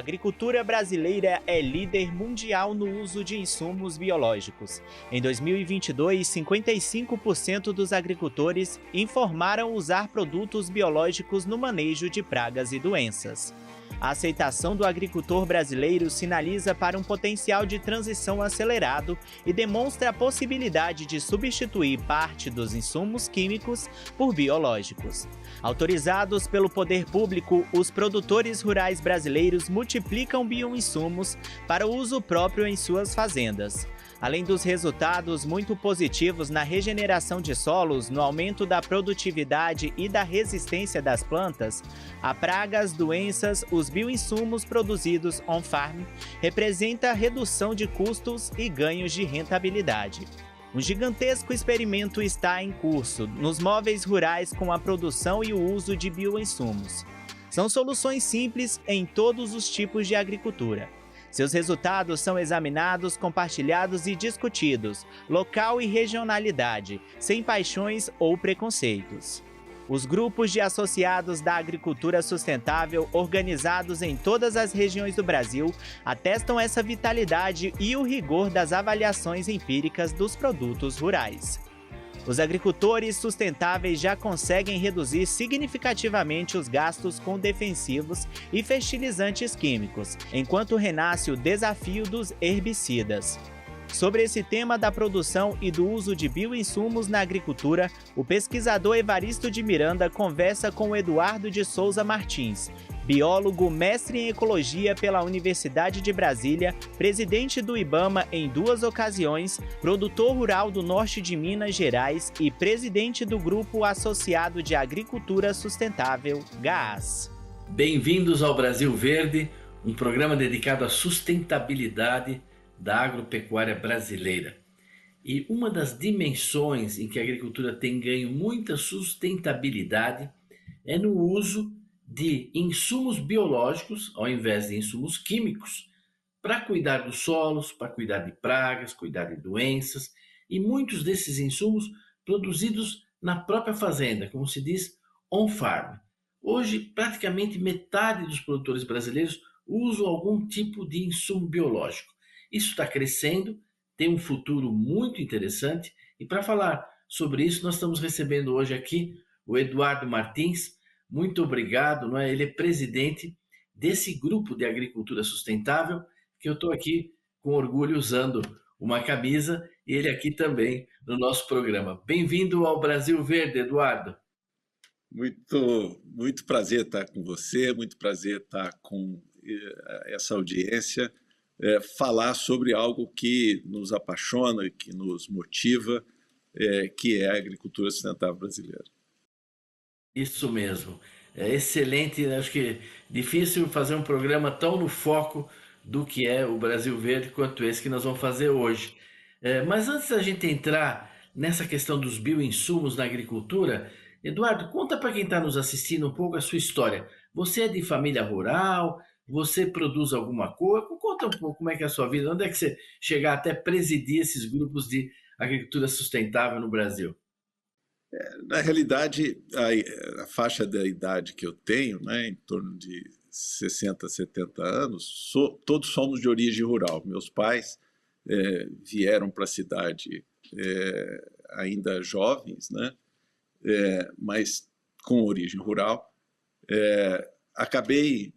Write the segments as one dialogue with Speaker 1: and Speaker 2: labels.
Speaker 1: agricultura brasileira é líder mundial no uso de insumos biológicos. Em 2022, 55% dos agricultores informaram usar produtos biológicos no manejo de pragas e doenças. A aceitação do agricultor brasileiro sinaliza para um potencial de transição acelerado e demonstra a possibilidade de substituir parte dos insumos químicos por biológicos. Autorizados pelo poder público, os produtores rurais brasileiros multiplicam bioinsumos para uso próprio em suas fazendas. Além dos resultados muito positivos na regeneração de solos, no aumento da produtividade e da resistência das plantas, a pragas, doenças, os bioinsumos produzidos on-farm representa redução de custos e ganhos de rentabilidade. Um gigantesco experimento está em curso nos móveis rurais com a produção e o uso de bioinsumos. São soluções simples em todos os tipos de agricultura. Seus resultados são examinados, compartilhados e discutidos, local e regionalidade, sem paixões ou preconceitos. Os grupos de associados da agricultura sustentável, organizados em todas as regiões do Brasil, atestam essa vitalidade e o rigor das avaliações empíricas dos produtos rurais. Os agricultores sustentáveis já conseguem reduzir significativamente os gastos com defensivos e fertilizantes químicos, enquanto renasce o desafio dos herbicidas. Sobre esse tema da produção e do uso de bioinsumos na agricultura, o pesquisador Evaristo de Miranda conversa com o Eduardo de Souza Martins, biólogo, mestre em ecologia pela Universidade de Brasília, presidente do IBAMA em 2 ocasiões, produtor rural do norte de Minas Gerais e presidente do Grupo Associado de Agricultura Sustentável, GAAS.
Speaker 2: Bem-vindos ao Brasil Verde, um programa dedicado à sustentabilidade da agropecuária brasileira. E uma das dimensões em que a agricultura tem ganho muita sustentabilidade é no uso de insumos biológicos, ao invés de insumos químicos, para cuidar dos solos, para cuidar de pragas, cuidar de doenças, e muitos desses insumos produzidos na própria fazenda, como se diz, on-farm. Hoje, praticamente metade dos produtores brasileiros usam algum tipo de insumo biológico. Isso está crescendo, tem um futuro muito interessante, e para falar sobre isso, nós estamos recebendo hoje aqui o Eduardo Martins. Muito obrigado, não é? Ele é presidente desse grupo de agricultura sustentável, que eu estou aqui com orgulho usando uma camisa, e ele aqui também no nosso programa. Bem-vindo ao Brasil Verde, Eduardo.
Speaker 3: Muito prazer estar com você, muito prazer estar com essa audiência, falar sobre algo que nos apaixona, que nos motiva, que é a agricultura sustentável brasileira.
Speaker 2: Isso mesmo, é excelente. Acho que é difícil fazer um programa tão no foco do que é o Brasil Verde quanto esse que nós vamos fazer hoje. Mas antes da gente entrar nessa questão dos bioinsumos na agricultura, Eduardo, conta para quem está nos assistindo um pouco a sua história. Você é de família rural? Você produz alguma coisa? Conta um pouco como é que é a sua vida, onde é que você chegar até presidir esses grupos de agricultura sustentável no Brasil?
Speaker 3: Na realidade, a faixa da idade que eu tenho, né, em torno de 60, 70 anos, todos somos de origem rural. Meus pais vieram para a cidade ainda jovens, né, mas com origem rural. Acabei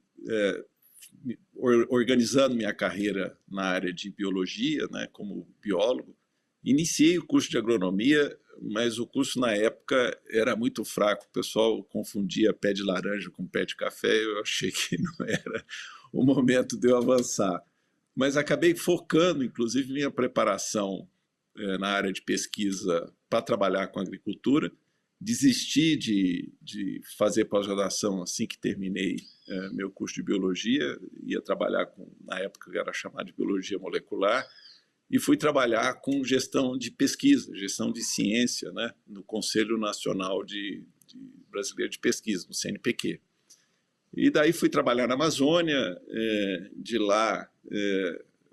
Speaker 3: organizando minha carreira na área de biologia, né, como biólogo. Iniciei o curso de agronomia, mas o curso na época era muito fraco, o pessoal confundia pé de laranja com pé de café, eu achei que não era o momento de eu avançar. Mas acabei focando, inclusive, minha preparação na área de pesquisa para trabalhar com agricultura. Desisti de fazer pós-graduação assim que terminei meu curso de biologia, ia trabalhar com, na época era chamado de biologia molecular, e fui trabalhar com gestão de pesquisa, gestão de ciência, né, no Conselho Nacional Brasileiro de Pesquisa, no CNPq. E daí fui trabalhar na Amazônia, de lá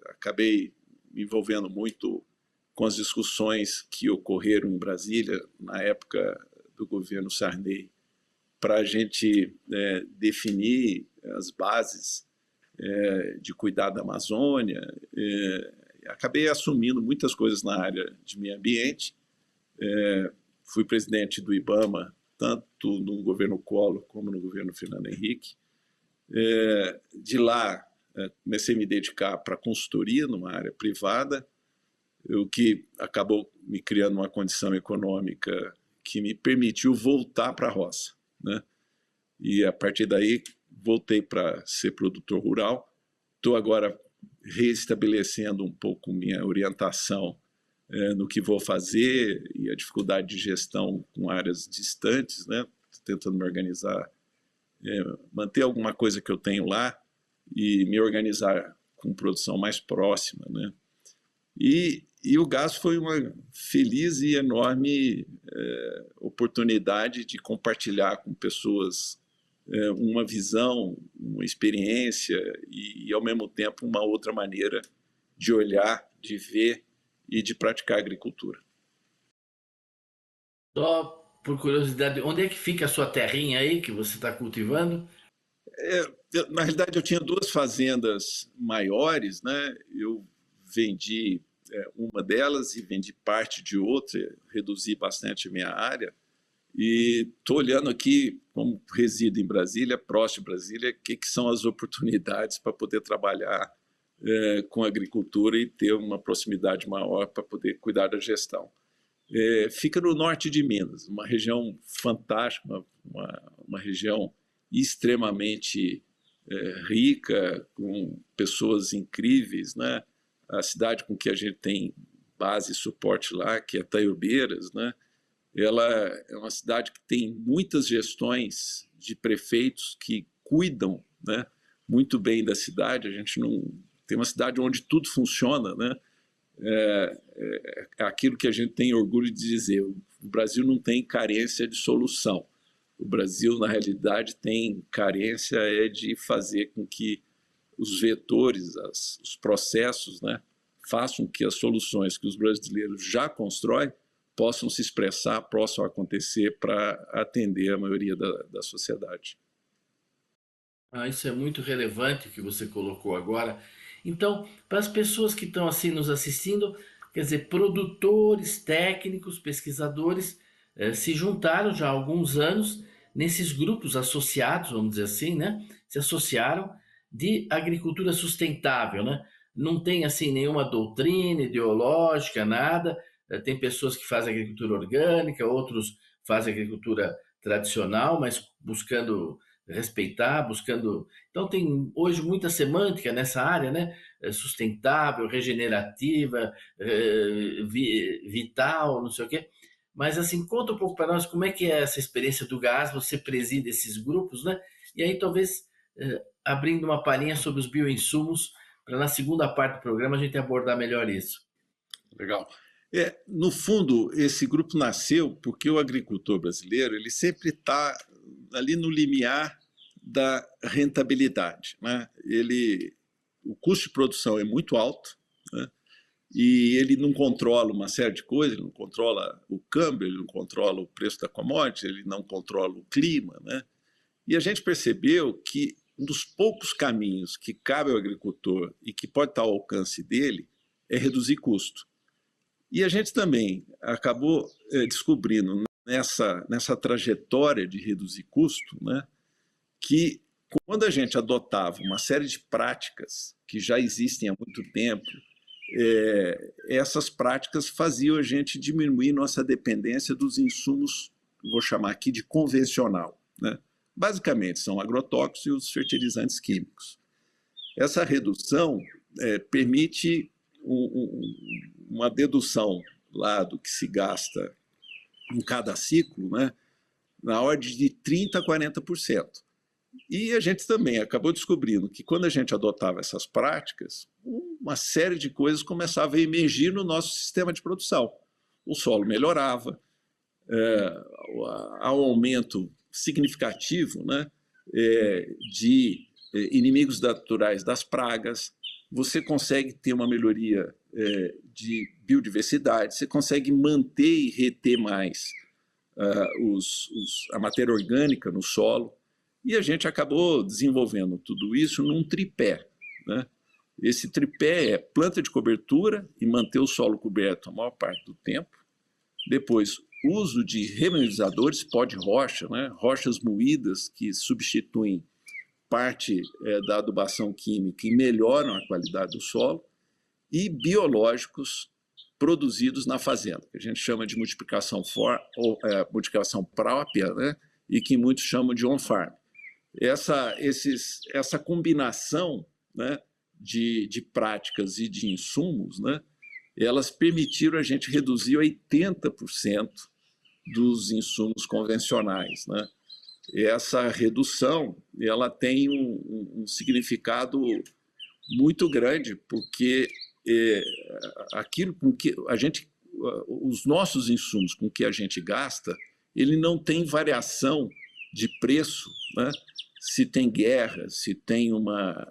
Speaker 3: acabei me envolvendo muito com as discussões que ocorreram em Brasília, na época do governo Sarney, para a gente definir as bases de cuidar da Amazônia. Acabei assumindo muitas coisas na área de meio ambiente. Fui presidente do IBAMA, tanto no governo Collor como no governo Fernando Henrique. De lá, comecei a me dedicar para a consultoria numa área privada, o que acabou me criando uma condição econômica que me permitiu voltar para a roça, né? E a partir daí voltei para ser produtor rural. Estou agora reestabelecendo um pouco minha orientação no que vou fazer e a dificuldade de gestão com áreas distantes, né? Tentando me organizar, manter alguma coisa que eu tenho lá e me organizar com produção mais próxima, né? E o gás foi uma feliz e enorme oportunidade de compartilhar com pessoas uma visão, uma experiência e, ao mesmo tempo, uma outra maneira de olhar, de ver e de praticar agricultura.
Speaker 2: Só por curiosidade, onde é que fica a sua terrinha aí que você está cultivando?
Speaker 3: Na realidade, eu tinha 2 fazendas maiores, né? Eu vendi uma delas e vendi parte de outra, reduzi bastante a minha área. E estou olhando aqui, como resido em Brasília, próximo de Brasília, o que são as oportunidades para poder trabalhar com agricultura e ter uma proximidade maior para poder cuidar da gestão. Fica no norte de Minas, uma região fantástica, uma região extremamente rica, com pessoas incríveis, né? A cidade com que a gente tem base e suporte lá, que é Taiobeiras, né? Ela é uma cidade que tem muitas gestões de prefeitos que cuidam, né, muito bem da cidade. A gente não tem uma cidade onde tudo funciona, né? Aquilo que a gente tem orgulho de dizer: o Brasil não tem carência de solução. O Brasil, na realidade, tem carência de fazer com que os vetores, os processos, né, façam que as soluções que os brasileiros já constroem possam se expressar, possam acontecer para atender a maioria da sociedade.
Speaker 2: Isso é muito relevante o que você colocou agora. Então, para as pessoas que estão assim nos assistindo, quer dizer, produtores, técnicos, pesquisadores, se juntaram já há alguns anos nesses grupos associados, vamos dizer assim, né? Se associaram de agricultura sustentável, né? Não tem assim nenhuma doutrina ideológica, nada. Tem pessoas que fazem agricultura orgânica, outros fazem agricultura tradicional, mas buscando respeitar, buscando... Então tem hoje muita semântica nessa área, né? Sustentável, regenerativa, vital, não sei o quê. Mas assim, conta um pouco para nós como é que é essa experiência do gás, você preside esses grupos, né? E aí talvez abrindo uma palhinha sobre os bioinsumos, para na segunda parte do programa a gente abordar melhor isso.
Speaker 3: Legal. No fundo, esse grupo nasceu porque o agricultor brasileiro ele sempre está ali no limiar da rentabilidade, né? O custo de produção é muito alto, né? E ele não controla uma série de coisas, ele não controla o câmbio, ele não controla o preço da commodity, ele não controla o clima, né? E a gente percebeu que um dos poucos caminhos que cabe ao agricultor e que pode estar ao alcance dele é reduzir custo. E a gente também acabou descobrindo nessa trajetória de reduzir custo, né, que quando a gente adotava uma série de práticas que já existem há muito tempo, essas práticas faziam a gente diminuir nossa dependência dos insumos, vou chamar aqui de convencional, né? Basicamente são agrotóxicos e os fertilizantes químicos. Essa redução permite uma dedução lá do que se gasta em cada ciclo, né, na ordem de 30% a 40%. E a gente também acabou descobrindo que quando a gente adotava essas práticas, uma série de coisas começava a emergir no nosso sistema de produção. O solo melhorava, há um aumento significativo, né, de inimigos naturais das pragas, você consegue ter uma melhoria de biodiversidade, você consegue manter e reter mais a matéria orgânica no solo. E a gente acabou desenvolvendo tudo isso num tripé, né? Esse tripé é planta de cobertura e manter o solo coberto a maior parte do tempo. Depois, uso de remineralizadores, pó de rocha, né? Rochas moídas que substituem parte da adubação química e melhoram a qualidade do solo. E biológicos produzidos na fazenda, que a gente chama de multiplicação própria, né? E que muitos chamam de on-farm. Essa combinação, né, de práticas e de insumos, né, elas permitiram a gente reduzir 80% dos insumos convencionais, né? Essa redução ela tem um significado muito grande, porque aquilo com que a gente, os nossos insumos com que a gente gasta, ele não tem variação de preço, né? Se tem guerra, se tem uma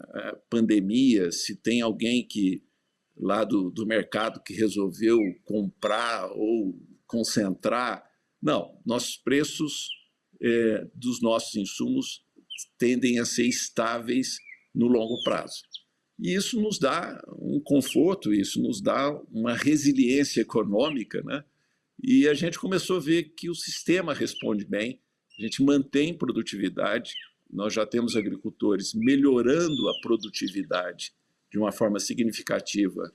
Speaker 3: pandemia, se tem alguém que lá do mercado que resolveu comprar ou concentrar. Não, nossos preços dos nossos insumos tendem a ser estáveis no longo prazo. E isso nos dá um conforto, isso nos dá uma resiliência econômica, né? E a gente começou a ver que o sistema responde bem, a gente mantém produtividade, nós já temos agricultores melhorando a produtividade de uma forma significativa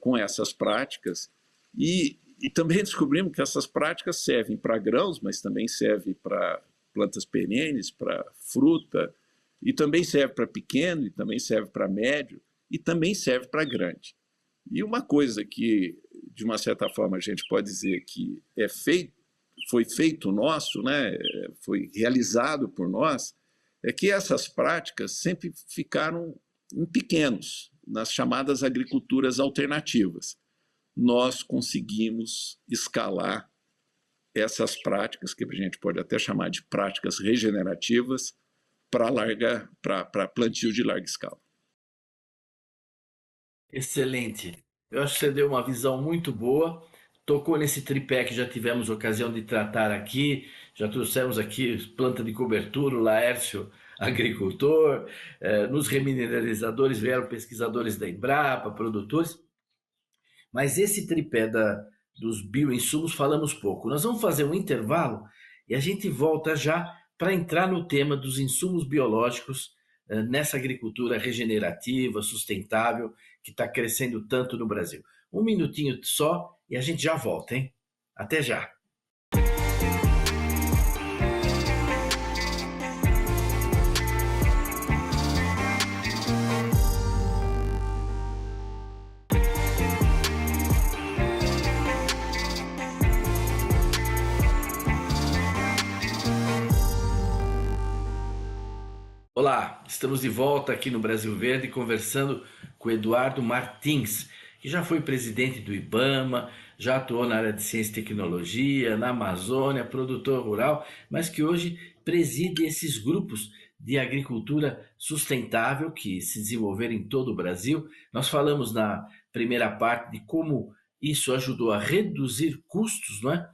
Speaker 3: com essas práticas, e também descobrimos que essas práticas servem para grãos, mas também servem para plantas perenes, para fruta, e também serve para pequeno, e também serve para médio, e também serve para grande. E uma coisa que, de uma certa forma, a gente pode dizer que foi feito nosso, né, foi realizado por nós, é que essas práticas sempre ficaram em pequenos, nas chamadas agriculturas alternativas. Nós conseguimos escalar essas práticas, que a gente pode até chamar de práticas regenerativas, para plantio de larga escala.
Speaker 2: Excelente. Eu acho que você deu uma visão muito boa. Tocou nesse tripé que já tivemos ocasião de tratar aqui. Já trouxemos aqui planta de cobertura, o Laércio, agricultor. Nos remineralizadores vieram pesquisadores da Embrapa, produtores. Mas esse tripé dos bioinsumos falamos pouco. Nós vamos fazer um intervalo e a gente volta já para entrar no tema dos insumos biológicos nessa agricultura regenerativa, sustentável, que está crescendo tanto no Brasil. Um minutinho só e a gente já volta, hein? Até já! Olá, estamos de volta aqui no Brasil Verde conversando com Eduardo Martins, que já foi presidente do IBAMA, já atuou na área de ciência e tecnologia, na Amazônia, produtor rural, mas que hoje preside esses grupos de agricultura sustentável que se desenvolveram em todo o Brasil. Nós falamos na primeira parte de como isso ajudou a reduzir custos, não é?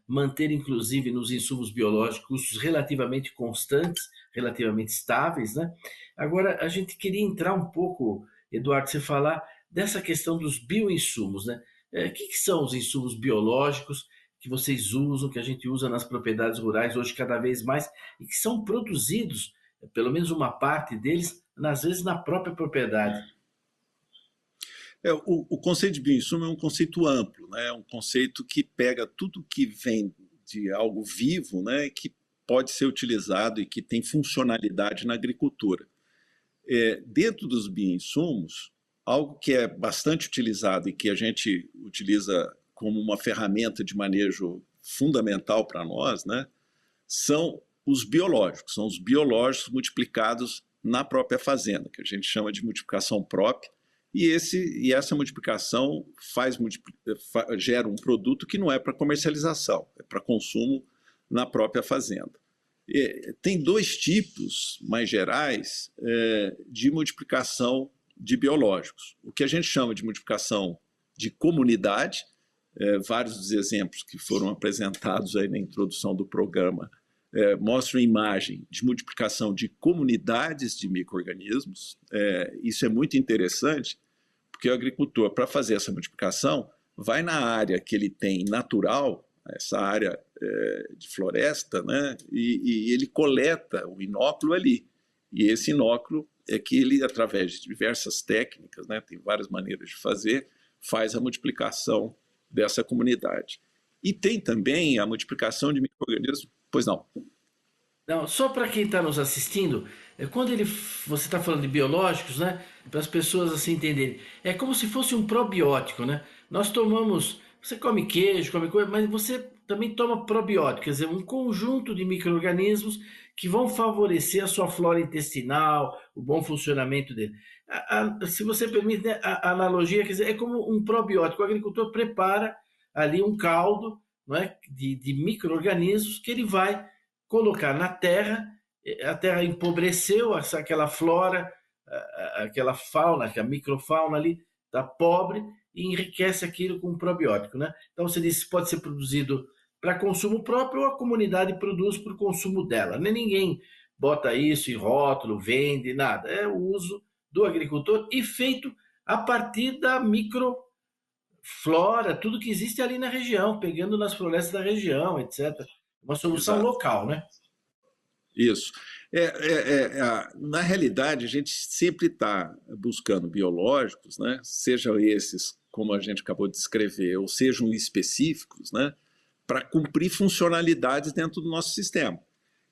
Speaker 2: Manter inclusive nos insumos biológicos custos relativamente constantes, relativamente estáveis, né? Agora, a gente queria entrar um pouco, Eduardo, você falar dessa questão dos bioinsumos, né? O que são os insumos biológicos que vocês usam, que a gente usa nas propriedades rurais hoje cada vez mais, e que são produzidos, pelo menos uma parte deles, às vezes na própria propriedade?
Speaker 3: O conceito de bioinsumo é um conceito amplo, né? É um conceito que pega tudo que vem de algo vivo, né? Que pode ser utilizado e que tem funcionalidade na agricultura. Dentro dos bioinsumos, algo que é bastante utilizado e que a gente utiliza como uma ferramenta de manejo fundamental para nós, né? São os biológicos multiplicados na própria fazenda, que a gente chama de multiplicação própria. E essa multiplicação gera um produto que não é para comercialização, é para consumo na própria fazenda. Tem dois tipos mais gerais de multiplicação de biológicos. O que a gente chama de multiplicação de comunidade, vários dos exemplos que foram apresentados aí na introdução do programa mostram imagem de multiplicação de comunidades de micro-organismos. Isso é muito interessante, porque o agricultor, para fazer essa multiplicação, vai na área que ele tem natural, essa área de floresta, né? E ele coleta o inóculo ali. E esse inóculo é que ele, através de diversas técnicas, né? Tem várias maneiras de fazer, faz a multiplicação dessa comunidade. E tem também a multiplicação de micro-organismos. Pois não.
Speaker 2: Não, só para quem está nos assistindo, quando você está falando de biológicos, né, para as pessoas assim entenderem, é como se fosse um probiótico, né? Nós tomamos, você come queijo, come coisa, mas você também toma probiótico, quer dizer, um conjunto de micro-organismos que vão favorecer a sua flora intestinal, o bom funcionamento dele. Se você permite, né, a analogia, quer dizer, é como um probiótico. O agricultor prepara ali um caldo, não é, de micro-organismos que ele vai colocar na terra. A terra empobreceu, aquela flora, aquela fauna, aquela microfauna ali está pobre, e enriquece aquilo com um probiótico, né? Então você disse que pode ser produzido para consumo próprio ou a comunidade produz para o consumo dela. Nem ninguém bota isso em rótulo, vende, nada. É o uso do agricultor e feito a partir da microflora, tudo que existe ali na região, pegando nas florestas da região, etc. Uma solução
Speaker 3: Exato.
Speaker 2: local, né?
Speaker 3: Isso. Na realidade, a gente sempre está buscando biológicos, né? Sejam esses, como a gente acabou de descrever, ou sejam específicos, né? Para cumprir funcionalidades dentro do nosso sistema.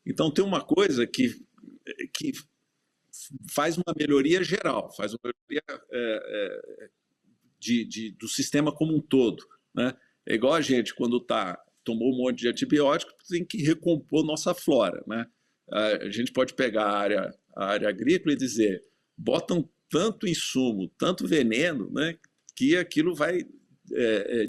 Speaker 3: Então, tem uma coisa que faz uma melhoria geral, faz uma melhoria do sistema como um todo, né? É igual a gente, quando tomou um monte de antibiótico, tem que recompor nossa flora, né? A gente pode pegar a área agrícola e dizer, botam tanto insumo, tanto veneno, né, que aquilo vai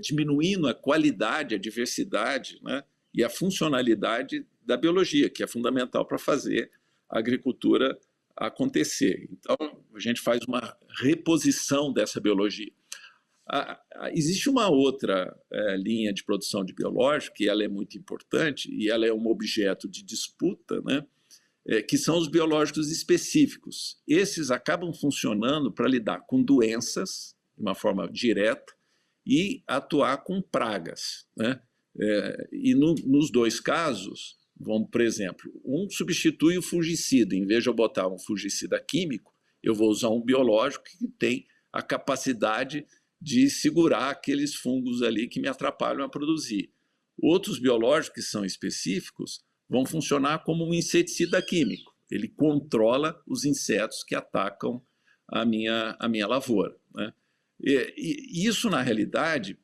Speaker 3: diminuindo a qualidade, a diversidade, né, e a funcionalidade da biologia, que é fundamental para fazer a agricultura acontecer. Então, a gente faz uma reposição dessa biologia. Existe uma outra linha de produção de biológico, que ela é muito importante, e ela é um objeto de disputa, né, que são os biológicos específicos. Esses acabam funcionando para lidar com doenças, de uma forma direta, e atuar com pragas, né? E nos dois casos, vamos, por exemplo, um substitui o fungicida. Em vez de eu botar um fungicida químico, eu vou usar um biológico que tem a capacidade de segurar aqueles fungos ali que me atrapalham a produzir. Outros biológicos que são específicos vão funcionar como um inseticida químico. Ele controla os insetos que atacam a minha lavoura, né? E isso, na realidade,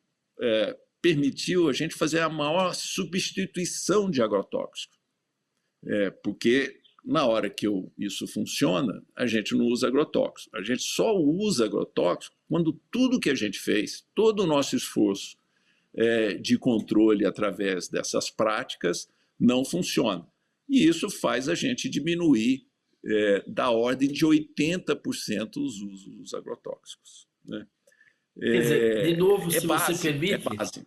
Speaker 3: permitiu a gente fazer a maior substituição de agrotóxicos. Porque na hora que isso funciona, a gente não usa agrotóxico. A gente só usa agrotóxico quando tudo que a gente fez, todo o nosso esforço de controle através dessas práticas não funciona. E isso faz a gente diminuir da ordem de 80% os usos dos agrotóxicos, né?
Speaker 2: Quer dizer, de novo, se você permite...
Speaker 3: É base.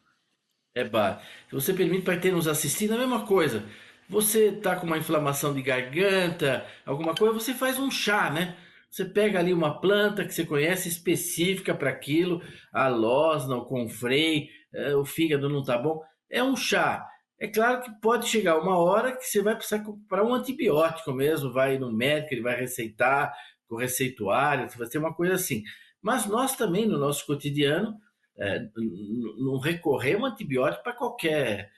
Speaker 2: É base. Se você permite, para quem nos assistindo, é a mesma coisa. Você está com uma inflamação de garganta, alguma coisa, você faz um chá, né? Você pega ali uma planta que você conhece específica para aquilo, a losna, o confrei, o fígado não está bom, é um chá. É claro que pode chegar uma hora que você vai precisar comprar um antibiótico mesmo, vai no médico, ele vai receitar, com receituário, vai ter uma coisa assim. Mas nós também, no nosso cotidiano, não recorremos a antibiótico para qualquer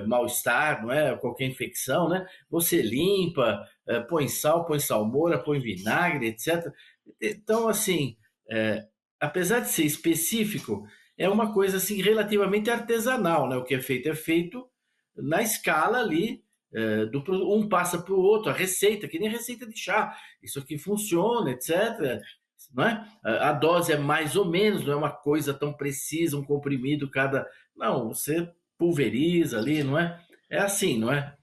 Speaker 2: mal-estar, não é? Qualquer infecção, né? Você limpa, põe sal, põe salmoura, põe vinagre, etc. Então, assim, apesar de ser específico, é uma coisa assim relativamente artesanal, né? O que é feito na escala ali, um passa para o outro, a receita, que nem receita de chá, isso aqui funciona, etc. Não é? A dose é mais ou menos, não é uma coisa tão precisa, um comprimido cada... Não, você pulveriza ali, não é? É assim, não é?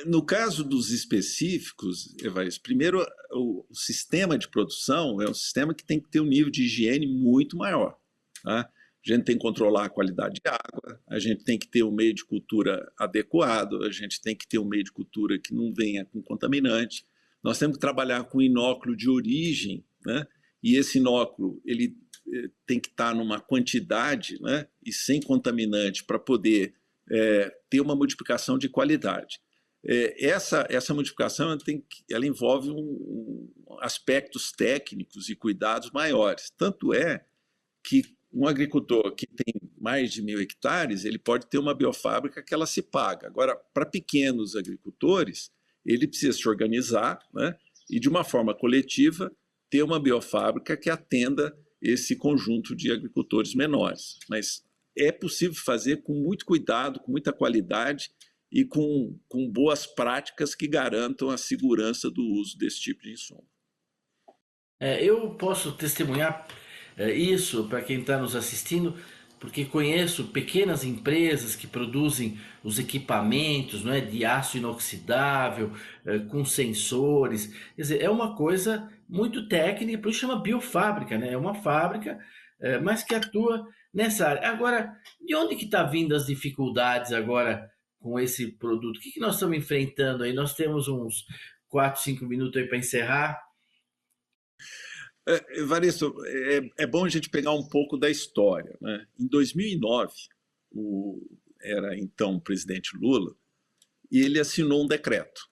Speaker 3: No caso dos específicos, Evaristo, primeiro, o sistema de produção é um sistema que tem que ter um nível de higiene muito maior, tá? A gente tem que controlar a qualidade de água, a gente tem que ter um meio de cultura adequado, a gente tem que ter um meio de cultura que não venha com contaminante. Nós temos que trabalhar com inóculo de origem, né? E esse inóculo ele tem que estar numa quantidade, né? E sem contaminante para poder ter uma multiplicação de qualidade. Essa modificação ela envolve aspectos técnicos e cuidados maiores. Tanto é que um agricultor que tem mais de 1.000 hectares, ele pode ter uma biofábrica que ela se paga. Agora, para pequenos agricultores, ele precisa se organizar, né, e, de uma forma coletiva, ter uma biofábrica que atenda esse conjunto de agricultores menores. Mas é possível fazer com muito cuidado, com muita qualidade e com boas práticas que garantam a segurança do uso desse tipo de insumo.
Speaker 2: Eu posso testemunhar isso para quem está nos assistindo, porque conheço pequenas empresas que produzem os equipamentos, não é, de aço inoxidável, com sensores. Quer dizer, é uma coisa muito técnica, por isso chama biofábrica, né? É uma fábrica, mas que atua nessa área. Agora, de onde que está vindo as dificuldades agora com esse produto? O que nós estamos enfrentando aí? Nós temos uns 4, 5 minutos aí para encerrar.
Speaker 3: Evaristo, é bom a gente pegar um pouco da história, né? Em 2009, era então o presidente Lula, e ele assinou um decreto.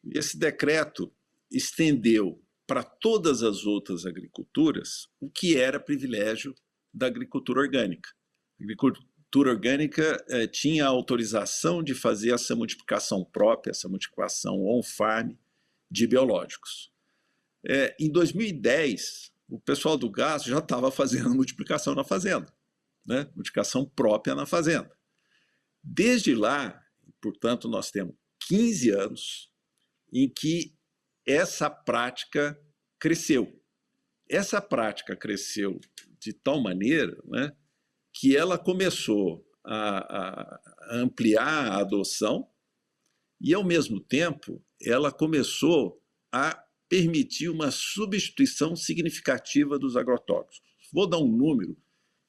Speaker 3: E esse decreto estendeu para todas as outras agriculturas o que era privilégio da agricultura orgânica. A agricultura orgânica tinha a autorização de fazer essa multiplicação própria, essa multiplicação on-farm de biológicos. Em 2010, o pessoal do gás já estava fazendo multiplicação na fazenda, né? Multiplicação própria na fazenda. Desde lá, portanto, nós temos 15 anos em que essa prática cresceu. Essa prática cresceu de tal maneira, né, que ela começou a ampliar a adoção e, ao mesmo tempo, ela começou a permitir uma substituição significativa dos agrotóxicos. Vou dar um número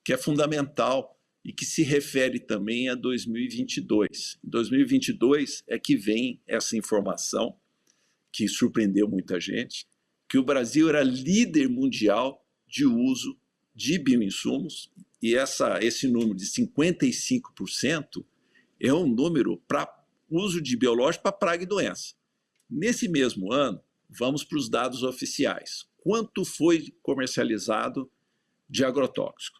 Speaker 3: que é fundamental e que se refere também a 2022. Em 2022 é que vem essa informação que surpreendeu muita gente, que o Brasil era líder mundial de uso de bioinsumos, e esse número de 55% é um número para uso de biológico para praga e doença. Nesse mesmo ano, vamos para os dados oficiais. Quanto foi comercializado de agrotóxico?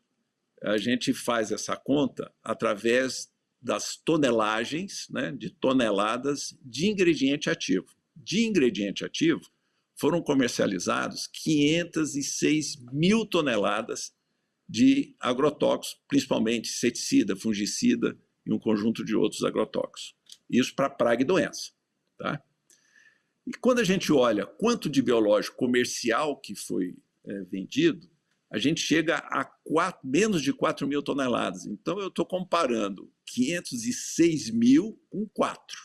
Speaker 3: A gente faz essa conta através das tonelagens, né, de toneladas de ingrediente ativo. De ingrediente ativo, foram comercializados 506 mil toneladas de agrotóxicos, principalmente inseticida, fungicida e um conjunto de outros agrotóxicos. Isso para praga e doença, tá? E quando a gente olha quanto de biológico comercial que foi vendido, a gente chega a menos de 4 mil toneladas. Então, eu estou comparando 506 mil com 4.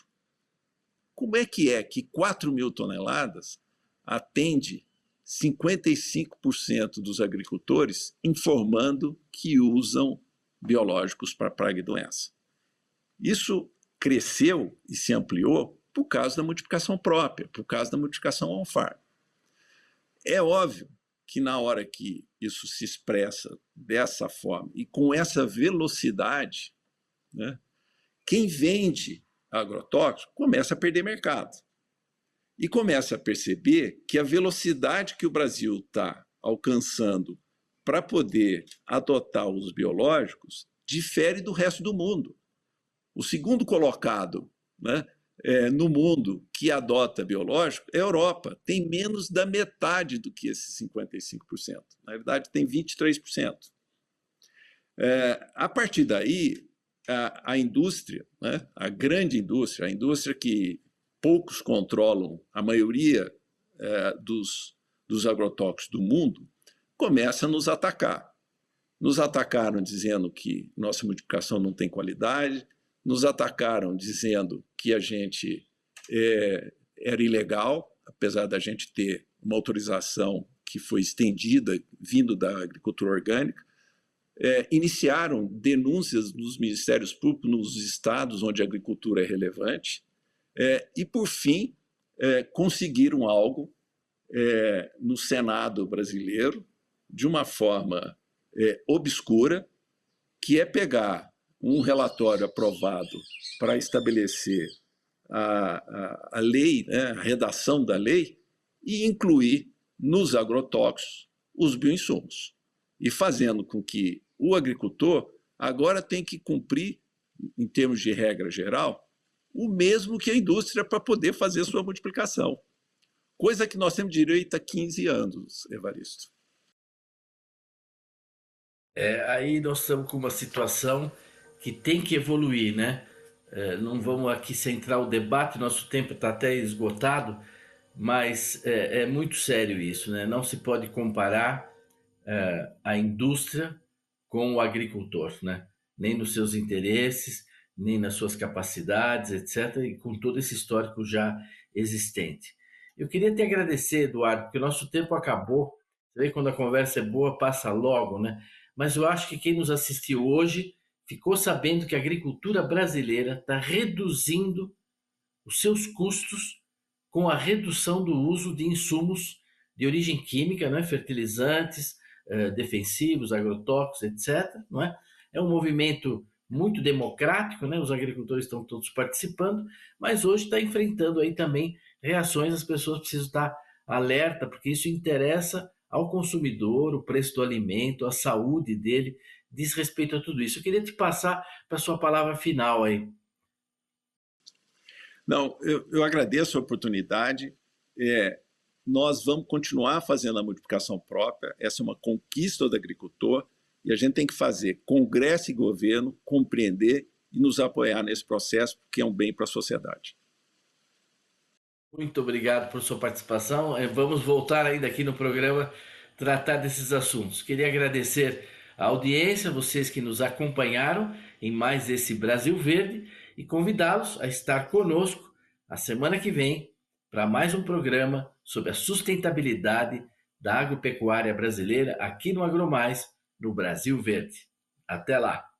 Speaker 3: Como é que 4 mil toneladas atende 55% dos agricultores informando que usam biológicos para praga e doença? Isso cresceu e se ampliou por causa da multiplicação própria, por causa da multiplicação on-farm. É óbvio que na hora que isso se expressa dessa forma e com essa velocidade, né, quem vende agrotóxico começa a perder mercado e começa a perceber que a velocidade que o Brasil está alcançando para poder adotar os biológicos difere do resto do mundo. O segundo colocado, né, no mundo que adota biológico é a Europa. Tem menos da metade do que esses 55%. Na verdade, tem 23%. A partir daí, a indústria, né, a grande indústria, a indústria que poucos controlam a maioria dos agrotóxicos do mundo, começa a nos atacar. Nos atacaram dizendo que nossa multiplicação não tem qualidade, nos atacaram dizendo que a gente era ilegal, apesar da gente ter uma autorização que foi estendida vindo da agricultura orgânica. iniciaram denúncias nos ministérios públicos, nos estados onde a agricultura é relevante, e, por fim, conseguiram algo no Senado brasileiro, de uma forma obscura, que é pegar um relatório aprovado para estabelecer a lei, né, a redação da lei, e incluir nos agrotóxicos os bioinsumos, e fazendo com que o agricultor agora tem que cumprir, em termos de regra geral, o mesmo que a indústria para poder fazer sua multiplicação. Coisa que nós temos direito há 15 anos, Evaristo.
Speaker 2: Aí nós estamos com uma situação que tem que evoluir, né? Não vamos aqui centrar o debate, nosso tempo está até esgotado, mas é muito sério isso, né? Não se pode comparar a indústria com o agricultor, né? Nem nos seus interesses, nem nas suas capacidades, etc., e com todo esse histórico já existente. Eu queria te agradecer, Eduardo, porque o nosso tempo acabou. Você vê, quando a conversa é boa, passa logo, né? Mas eu acho que quem nos assistiu hoje ficou sabendo que a agricultura brasileira está reduzindo os seus custos com a redução do uso de insumos de origem química, não é? Fertilizantes, defensivos, agrotóxicos, etc. Não é? É um movimento muito democrático, né? Os agricultores estão todos participando, mas hoje está enfrentando aí também reações. As pessoas precisam estar alerta, porque isso interessa ao consumidor, o preço do alimento, a saúde dele, diz respeito a tudo isso. Eu queria te passar para a sua palavra final aí.
Speaker 3: Não, eu agradeço a oportunidade. Nós vamos continuar fazendo a multiplicação própria. Essa é uma conquista do agricultor e a gente tem que fazer Congresso e governo compreender e nos apoiar nesse processo, porque é um bem para a sociedade.
Speaker 2: Muito obrigado por sua participação. Vamos voltar ainda aqui no programa tratar desses assuntos. Queria agradecer a audiência, vocês que nos acompanharam em mais esse Brasil Verde, e convidá-los a estar conosco a semana que vem para mais um programa sobre a sustentabilidade da agropecuária brasileira aqui no AgroMais, no Brasil Verde. Até lá!